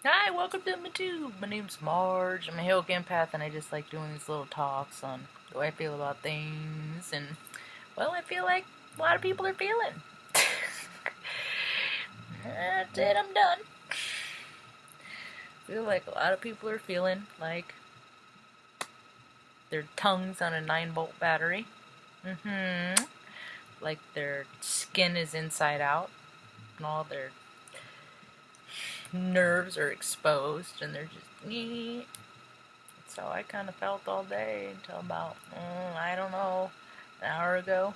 Hi, welcome to my tube. My name's Marge. I'm a Hilk empath, and I just like doing these little talks on the way I feel about things. And, well, I feel like a lot of people are feeling. That's it, I'm done. I feel like a lot of people are feeling like their tongue's on a 9-volt battery. Like their skin is inside out, and all their nerves are exposed, and they're just. So I kind of felt all day until about, I don't know, an hour ago.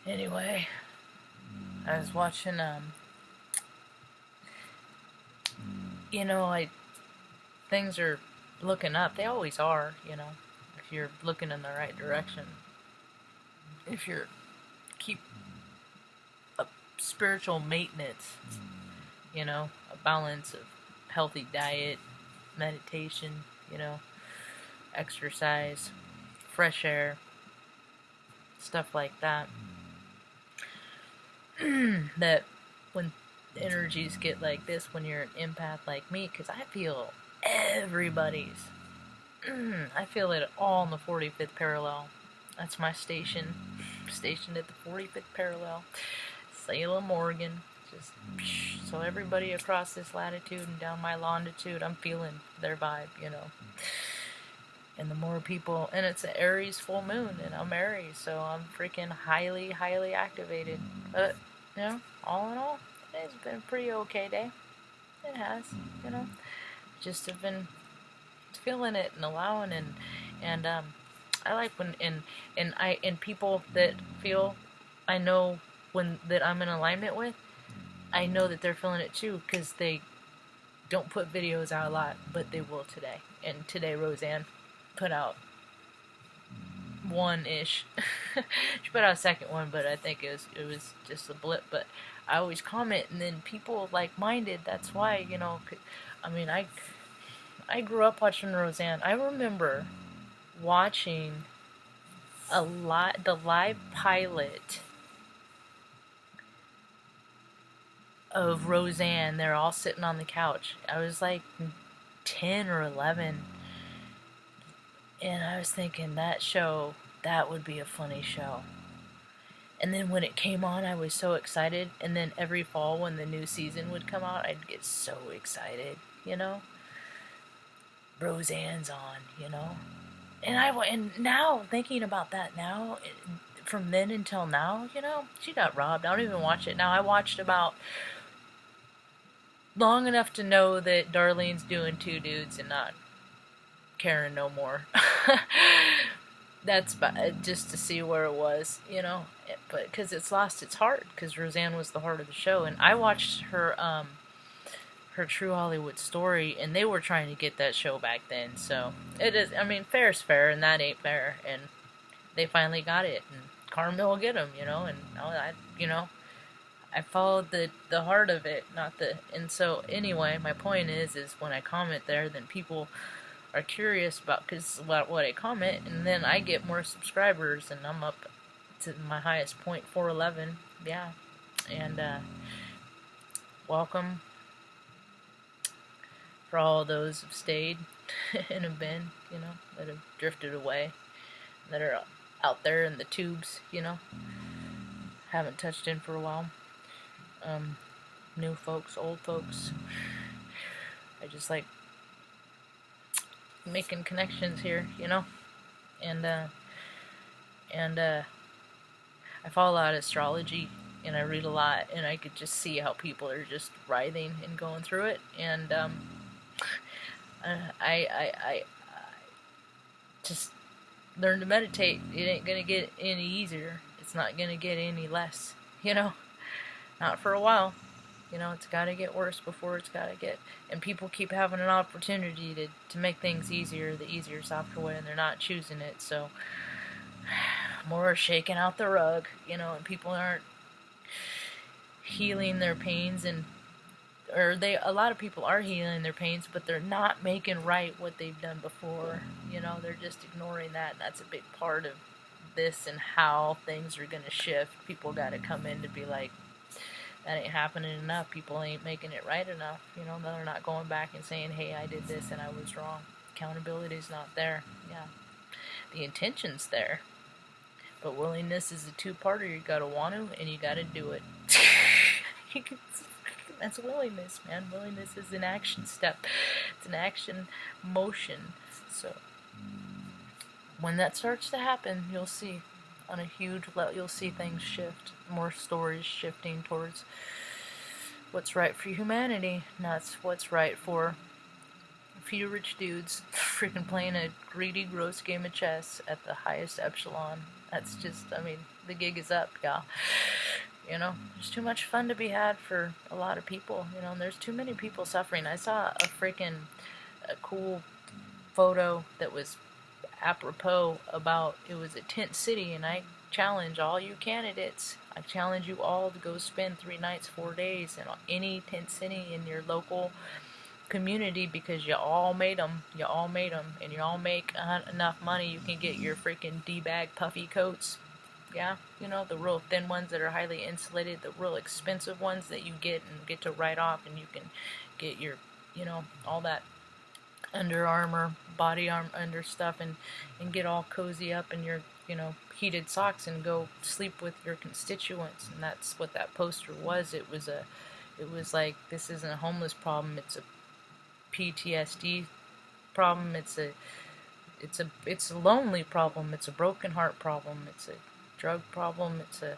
Anyway, I was watching, things are looking up. They always are, if you're looking in the right direction. If you're keep a spiritual maintenance, a balance of healthy diet, meditation, exercise, fresh air, stuff like that. That when energies get like this, when you're an empath like me, because I feel everybody's. I feel it all in the 45th parallel. That's my station. Stationed at the 45th parallel. Salem, Oregon. Just so everybody across this latitude and down my longitude, I'm feeling their vibe, And the more people, and it's an Aries full moon, and I'm Aries, so I'm freaking highly, highly activated. But, all in all, today's been a pretty okay day. It has, just have been feeling it and allowing, and I like when, and people that feel, I know when, that I'm in alignment with, I know that they're feeling it too, because they don't put videos out a lot, but they will today. And today Roseanne put out one-ish. She put out a second one, but I think it was just a blip. But I always comment, and then people like-minded, that's why, I grew up watching Roseanne. I remember watching the live pilot of Roseanne. They're all sitting on the couch. I was like 10 or 11, and I was thinking that would be a funny show. And then when it came on, I was so excited. And then every fall when the new season would come out, I'd get so excited, Roseanne's on, And now, thinking about that now, from then until now, she got robbed. I don't even watch it now. I watched about long enough to know that Darlene's doing two dudes and not caring no more. That's just to see where it was, but because it's lost its heart, because Roseanne was the heart of the show. And I watched her True Hollywood Story, and they were trying to get that show back then. So it is, fair's fair, and that ain't fair. And they finally got it, and karma will get them, and I followed the heart of it, not the. And so anyway, my point is when I comment there, then people are curious about what I comment, and then I get more subscribers, and I'm up to my highest point, 411. Yeah, and welcome for all those who've stayed and have been, that have drifted away, that are out there in the tubes, haven't touched in for a while. New folks, old folks. I just like making connections here, and I follow a lot of astrology, and I read a lot, and I could just see how people are just writhing and going through it, and I just learn to meditate. It ain't gonna get any easier. It's not gonna get any less, not for a while. It's got to get worse before it's got to get. And people keep having an opportunity to make things easier, the easier, softer way, and they're not choosing it. So, more shaking out the rug, and people aren't healing their pains, a lot of people are healing their pains, but they're not making right what they've done before. They're just ignoring that, and that's a big part of this and how things are going to shift. People got to come in to be like, that ain't happening enough. People ain't making it right enough. You know, they're not going back and saying, hey, I did this and I was wrong. Accountability's not there. Yeah. The intention's there. But willingness is a two-parter. You gotta want to, and you gotta do it. That's willingness, man. Willingness is an action step. It's an action motion. So when that starts to happen, you'll see on a huge level, you'll see things shift. More stories shifting towards what's right for humanity, not what's right for a few rich dudes freaking playing a greedy, gross game of chess at the highest echelon. That's just, I mean, the gig is up, y'all. You know, there's too much fun to be had for a lot of people, you know, and there's too many people suffering. I saw a cool photo that was apropos about, it was a tent city, and I challenge all you candidates, I challenge you all to go spend 3 nights, 4 days in any tent city in your local community, because you all made them, and you all make enough money, you can get your freaking D-bag puffy coats. Yeah, you know, the real thin ones that are highly insulated, the real expensive ones that you get and get to write off, and you can get your, you know, all that Under Armour, body armor under stuff, and get all cozy up in your, you know, heated socks and go sleep with your constituents. And that's what that poster was. It was like, this isn't a homeless problem, it's a PTSD problem, it's a lonely problem, it's a broken heart problem, it's a drug problem, it's a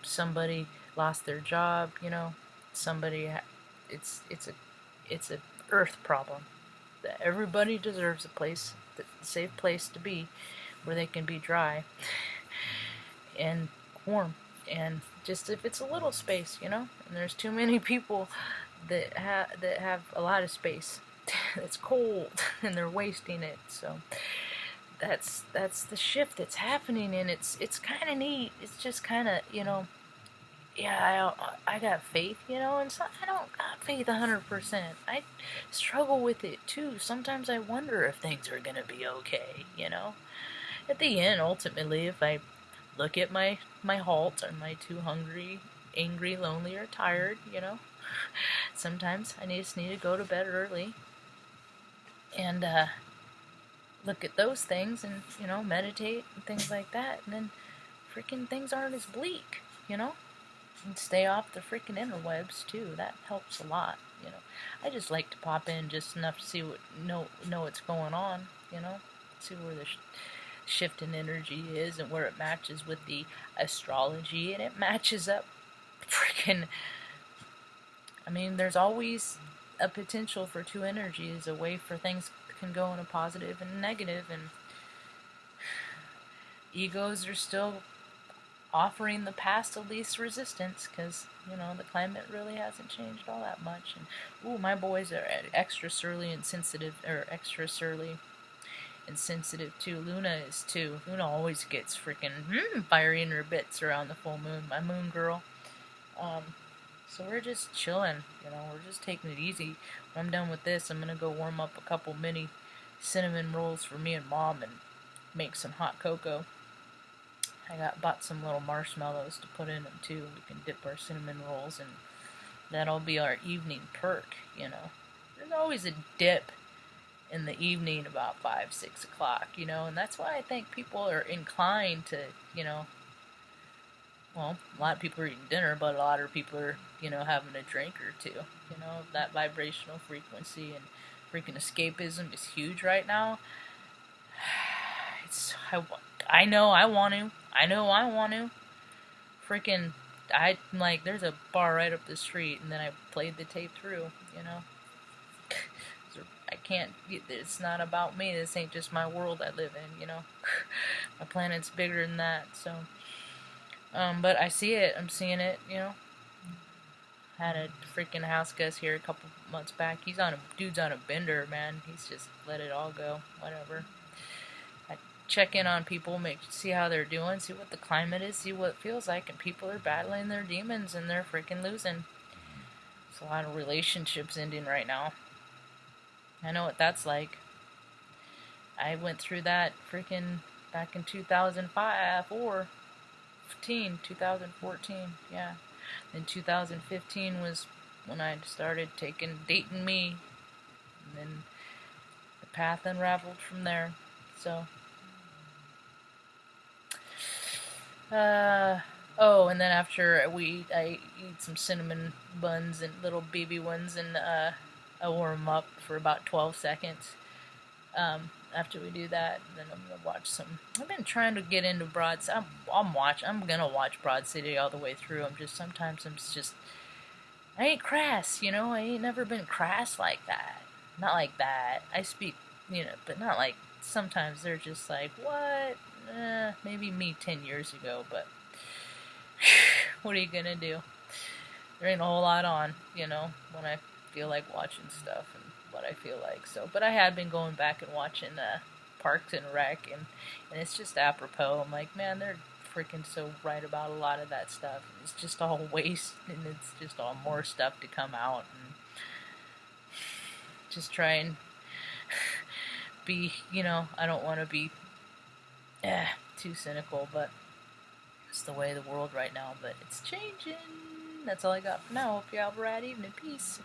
somebody lost their job, you know, it's a earth problem. That everybody deserves a safe place to be, where they can be dry and warm, and just if it's a little space, you know. And there's too many people that have a lot of space it's cold and they're wasting it. So that's the shift that's happening, and it's kind of neat. It's just kind of, you know, yeah, I got faith, you know, and so I don't got faith 100%. I struggle with it too. Sometimes I wonder if things are gonna be okay, you know. At the end, ultimately, if I look at my halt, am I too hungry, angry, lonely, or tired, you know? Sometimes I just need to go to bed early and look at those things and, you know, meditate and things like that, and then freaking things aren't as bleak, you know? And stay off the freaking interwebs too. That helps a lot, you know. I just like to pop in just enough to see know what's going on, you know, see where the shift in energy is and where it matches with the astrology, and it matches up freaking. I mean, there's always a potential for two energies, a way for things can go in a positive and negative, and egos are still offering the path of least resistance, because, you know, the climate really hasn't changed all that much. And ooh, my boys are extra surly and sensitive, too. Luna is too. Luna always gets freaking fiery in her bits around the full moon. My moon girl. So we're just chilling, you know, we're just taking it easy. When I'm done with this, I'm gonna go warm up a couple mini cinnamon rolls for me and Mom and make some hot cocoa. I bought some little marshmallows to put in them too. We can dip our cinnamon rolls, and that'll be our evening perk, you know. There's always a dip in the evening about 5, 6 o'clock, you know, and that's why I think people are inclined to, you know, well, a lot of people are eating dinner, but a lot of people are, you know, having a drink or two, you know. That vibrational frequency and freaking escapism is huge right now. I know I want to. Freaking, like, there's a bar right up the street, and then I played the tape through, you know. I can't, it's not about me. This ain't just my world I live in, you know. My planet's bigger than that, so. But I see it. I'm seeing it, you know. Had a freaking house guest here a couple months back. Dude's on a bender, man. He's just let it all go. Whatever. I check in on people, see how they're doing, see what the climate is, see what it feels like, and people are battling their demons and they're freaking losing. There's a lot of relationships ending right now. I know what that's like. I went through that freaking back in 2014, yeah. Then 2015 was when I started dating me, and then the path unraveled from there. So, oh, and then after I eat some cinnamon buns and little baby ones, and I warm up for about 12 seconds. After we do that, then I'm gonna watch some. I've been trying to get into Broad. I'm gonna watch Broad City all the way through. Sometimes I'm just. I ain't crass, you know. I ain't never been crass like that. Not like that. I speak, you know, but not like. Sometimes they're just like, what? Maybe me 10 years ago, but what are you gonna do? There ain't a whole lot on, you know, when I feel like watching stuff and what I feel like. So, but I had been going back and watching Parks and Rec, and it's just apropos. I'm like, man, they're freaking so right about a lot of that stuff. It's just all waste, and it's just all more stuff to come out, and just try and be, you know, I don't want to be too cynical, but it's the way of the world right now. But it's changing. That's all I got for now. Hope you have a rad evening. Peace.